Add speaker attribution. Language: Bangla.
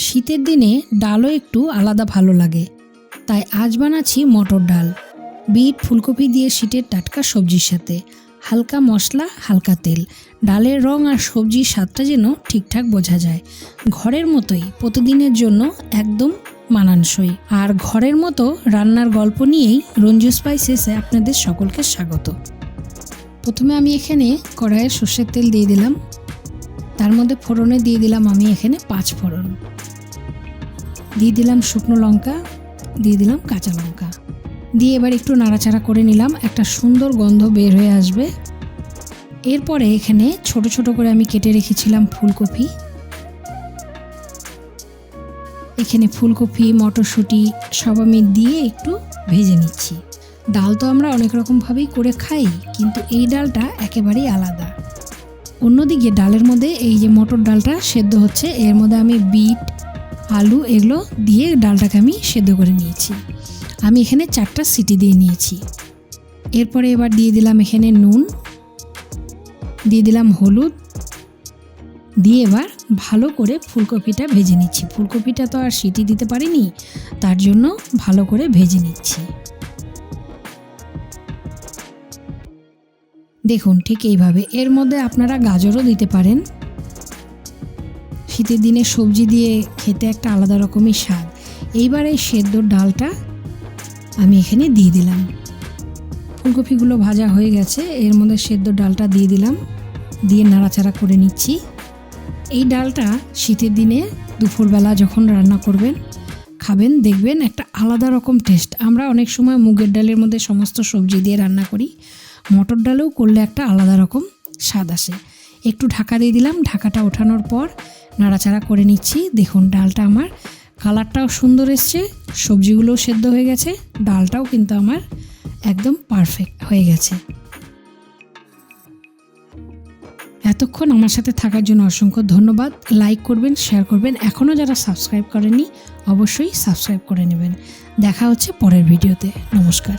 Speaker 1: শীতের দিনে ডালও একটু আলাদা ভালো লাগে, তাই আজ বানাচ্ছি মটর ডাল। বিট ফুলকপি দিয়ে শীতের টাটকা সবজির সাথে হালকা মশলা, হালকা তেল। ডালের রং আর সবজির স্বাদটা যেন ঠিকঠাক বোঝা যায়। ঘরের মতোই প্রতিদিনের জন্য একদম মানানসই। আর ঘরের মতো রান্নার গল্প নিয়েই রঞ্জু স্পাইসেসে আপনাদের সকলকে স্বাগত। প্রথমে আমি এখানে কড়াইয়ে সর্ষের তেল দিয়ে দিলাম। তার মধ্যে ফোড়নে দিয়ে দিলাম আমি এখানে 5 ফোড়ন, দিয়ে দিলাম শুকনো লঙ্কা, দিয়ে দিলাম কাঁচা লঙ্কা, দিয়ে এবার একটু নাড়াচাড়া করে নিলাম। একটা সুন্দর গন্ধ বের হয়ে আসবে। এরপরে এখানে ছোট ছোট করে আমি কেটে রেখেছিলাম ফুলকপি। এখানে ফুলকপি, মটরশুঁটি সব আমি দিয়ে একটু ভেজে নিচ্ছি। ডাল তো আমরা অনেক রকমভাবেই করে খাই, কিন্তু এই ডালটা একেবারেই আলাদা। অন্যদিকে ডালের মধ্যে এই যে মটর ডালটা সেদ্ধ হচ্ছে, এর মধ্যে আমি বিট, আলু এগুলো দিয়ে ডালটাকে আমি সেদ্ধ করে নিয়েছি। আমি এখানে 4টা সিটি দিয়ে নিয়েছি। এরপরে এবার দিয়ে দিলাম এখানে নুন, দিয়ে দিলাম হলুদ, দিয়ে এবার ভালো করে ফুলকপিটা ভেজে নিচ্ছি। ফুলকপিটা তো আর সিটি দিতে পারিনি, তার জন্য ভালো করে ভেজে নিচ্ছি। দেখুন ঠিক এইভাবে। এর মধ্যে আপনারা গাজরও দিতে পারেন। শীতের দিনে সবজি দিয়ে খেতে একটা আলাদা রকমের স্বাদ। এইবার এই সেদ্ধ ডালটা আমি এখানে দিয়ে দিলাম। ফুলকপিগুলো ভাজা হয়ে গেছে, এর মধ্যে সেদ্ধ ডালটা দিয়ে দিলাম, দিয়ে নাড়াচাড়া করে নিচ্ছি। এই ডালটা শীতের দিনে দুপুরবেলা যখন রান্না করবেন, খাবেন, দেখবেন একটা আলাদা রকম টেস্ট। আমরা অনেক সময় মুগের ডালের মধ্যে সমস্ত সবজি দিয়ে রান্না করি, মটর ডালেও করলে একটা আলাদা রকম স্বাদ আসে। একটু ঢাকা দিয়ে দিলাম। ঢাকাটা ওঠানোর পর নাড়াচাড়া করে নিচ্ছি। দেখুন ডালটা আমার কালারটাও সুন্দর এসছে, সবজিগুলোও সেদ্ধ হয়ে গেছে, ডালটাও কিন্তু আমার একদম পারফেক্ট হয়ে গেছে। এতক্ষণ আমার সাথে থাকার জন্য অসংখ্য ধন্যবাদ। লাইক করবেন, শেয়ার করবেন। এখনও যারা সাবস্ক্রাইব করেননি অবশ্যই সাবস্ক্রাইব করে নেবেন। দেখা হচ্ছে পরের ভিডিওতে। নমস্কার।